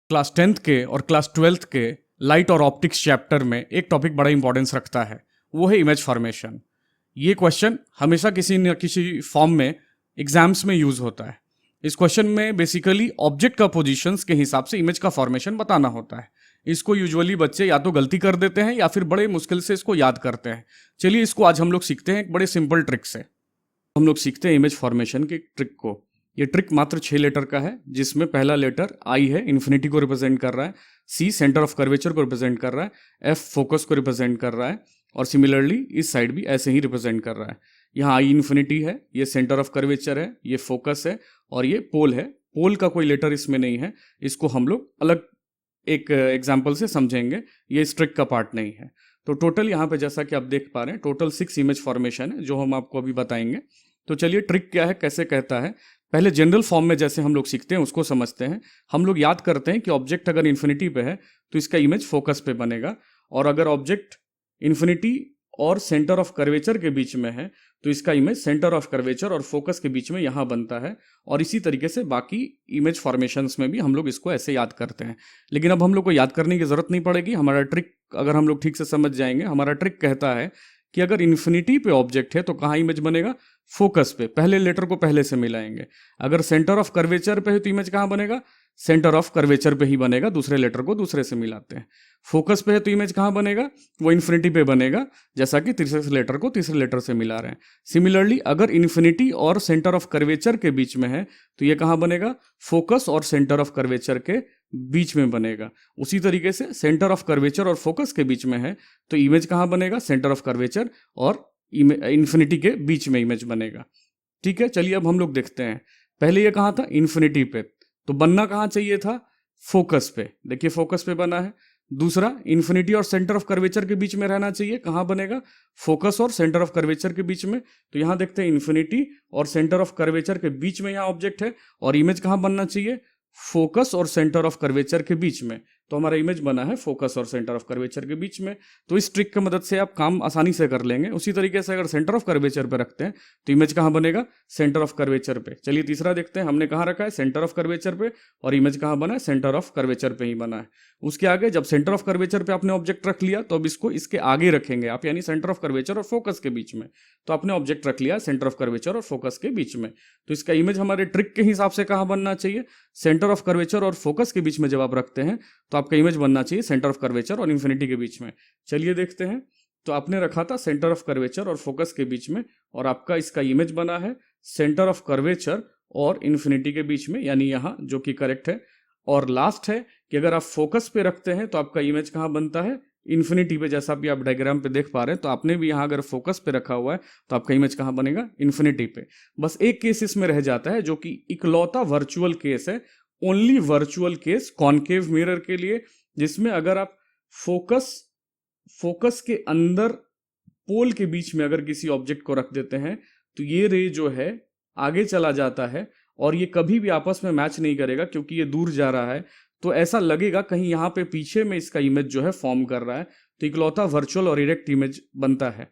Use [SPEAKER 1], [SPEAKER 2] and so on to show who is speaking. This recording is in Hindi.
[SPEAKER 1] क्लास 10th के और क्लास 12th के लाइट और ऑप्टिक्स चैप्टर में एक टॉपिक बड़ा इंपॉर्टेंस रखता है, वो है इमेज फॉर्मेशन। ये क्वेश्चन हमेशा किसी न किसी फॉर्म में एग्जाम्स में यूज होता है। इस क्वेश्चन में बेसिकली ऑब्जेक्ट का पोजीशंस के हिसाब से इमेज का फॉर्मेशन बताना होता है। इसको यूजुअली बच्चे या तो गलती कर देते हैं या फिर बड़े मुश्किल से इसको याद करते हैं। चलिए इसको आज हम लोग सीखते हैं एक बड़े सिंपल ट्रिक से। हम लोग सीखते हैं इमेज फॉर्मेशन की ट्रिक को। ये ट्रिक मात्र 6 लेटर का है, जिसमें पहला लेटर आई है, इन्फिनिटी को रिप्रेजेंट कर रहा है। सी सेंटर ऑफ कर्वेचर को रिप्रेजेंट कर रहा है। एफ फोकस को रिप्रेजेंट कर रहा है और सिमिलरली इस साइड भी ऐसे ही रिप्रेजेंट कर रहा है। यहाँ आई इन्फिनिटी है, ये सेंटर ऑफ कर्वेचर है, ये फोकस है और ये पोल है। पोल का कोई लेटर इसमें नहीं है, इसको हम लोग अलग एक एग्जाम्पल से समझेंगे, ये इस ट्रिक का पार्ट नहीं है। तो टोटल यहाँ पे जैसा कि आप देख पा रहे हैं टोटल 6 इमेज फॉर्मेशन है, जो हम आपको अभी बताएंगे। तो चलिए ट्रिक क्या है, कैसे कहता है, पहले जनरल फॉर्म में जैसे हम लोग सीखते हैं उसको समझते हैं। हम लोग याद करते हैं कि ऑब्जेक्ट अगर इन्फिनिटी पे है तो इसका इमेज फोकस पे बनेगा, और अगर ऑब्जेक्ट इन्फिनिटी और सेंटर ऑफ कर्वेचर के बीच में है तो इसका इमेज सेंटर ऑफ कर्वेचर और फोकस के बीच में यहाँ बनता है। और इसी तरीके से बाकी इमेज फॉर्मेशंस में भी हम लोग इसको ऐसे याद करते हैं। लेकिन अब हम लोग को याद करने की जरूरत नहीं पड़ेगी। हमारा ट्रिक अगर हम लोग ठीक से समझ जाएंगे, हमारा ट्रिक कहता है कि अगर इन्फिनिटी पे ऑब्जेक्ट है तो कहाँ इमेज बनेगा, फोकस पे। पहले लेटर को पहले से मिलाएंगे। अगर सेंटर ऑफ कर्वेचर पे है तो इमेज कहाँ बनेगा, सेंटर ऑफ कर्वेचर पे ही बनेगा, दूसरे लेटर को दूसरे से मिलाते हैं। फोकस पे है तो इमेज कहाँ बनेगा, वो इन्फिनिटी पे बनेगा, जैसा कि तीसरे लेटर को तीसरे लेटर से मिला रहे हैं। सिमिलरली अगर इन्फिनिटी और सेंटर ऑफ कर्वेचर के बीच में है तो ये कहाँ बनेगा, फोकस और सेंटर ऑफ कर्वेचर के बीच में बनेगा। उसी तरीके से सेंटर ऑफ कर्वेचर और फोकस के बीच में है तो इमेज कहाँ बनेगा, सेंटर ऑफ कर्वेचर और इन्फिनिटी के बीच में इमेज बनेगा। ठीक है, चलिए अब हम लोग देखते हैं। पहले ये कहाँ था, इन्फिनिटी पे, तो बनना कहाँ चाहिए था, फोकस पे। देखिए फोकस पे बना है। दूसरा, इन्फिनिटी और सेंटर ऑफ कर्वेचर के बीच में रहना चाहिए, कहाँ बनेगा, फोकस और सेंटर ऑफ कर्वेचर के बीच में। तो यहां देखते हैं इन्फिनिटी और सेंटर ऑफ कर्वेचर के बीच में यहाँ ऑब्जेक्ट है, और इमेज कहाँ बनना चाहिए, फोकस और सेंटर ऑफ कर्वेचर के बीच में। तो हमारा इमेज बना है फोकस और सेंटर ऑफ कर्वेचर के बीच में। तो इस ट्रिक की मदद से आप काम आसानी से कर लेंगे। उसी तरीके से अगर सेंटर ऑफ कर्वेचर पे रखते हैं तो इमेज कहाँ बनेगा, सेंटर ऑफ कर्वेचर पे। चलिए तीसरा देखते हैं, हमने कहाँ रखा है, सेंटर ऑफ कर्वेचर पे, और इमेज कहाँ बना है, सेंटर ऑफ कर्वेचर पे ही बना है। उसके आगे जब सेंटर ऑफ कर्वेचर पे आपने ऑब्जेक्ट रख लिया तो अब इसको इसके आगे रखेंगे आप, यानी सेंटर ऑफ कर्वेचर और फोकस के बीच में। तो आपने ऑब्जेक्ट रख लिया सेंटर ऑफ कर्वेचर और फोकस के बीच में, तो इसका इमेज हमारे ट्रिक के हिसाब से कहाँ बनना चाहिए, सेंटर ऑफ कर्वेचर और फोकस के बीच में। जब आप रखते हैं तो आपका इमेज बनना चाहिए सेंटर ऑफ कर्वेचर और इन्फिनिटी के बीच में। चलिए देखते हैं। तो आपने रखा था सेंटर ऑफ कर्वेचर और फोकस के बीच में, और आपका इसका इमेज बना है सेंटर ऑफ कर्वेचर और इन्फिनिटी के बीच में, यानी यहाँ, जो कि करेक्ट है। और लास्ट है कि अगर आप फोकस पे रखते हैं तो आपका इमेज कहाँ बनता है, इन्फिनिटी पे। जैसा भी आप डायग्राम पे देख पा रहे हैं, तो आपने भी यहाँ अगर फोकस पे रखा हुआ है तो आपका इमेज कहाँ बनेगा, इन्फिनिटी पे। बस एक केस इसमें रह जाता है, जो कि इकलौता वर्चुअल केस है, only virtual case concave mirror के लिए, जिसमें अगर आप फोकस के अंदर पोल के बीच में अगर किसी ऑब्जेक्ट को रख देते हैं तो ये रे जो है आगे चला जाता है और ये कभी भी आपस में मैच नहीं करेगा, क्योंकि ये दूर जा रहा है। तो ऐसा लगेगा कहीं यहाँ पे पीछे में इसका इमेज जो है फॉर्म कर रहा है। तो इकलौता वर्चुअल और इरेक्ट इमेज बनता है।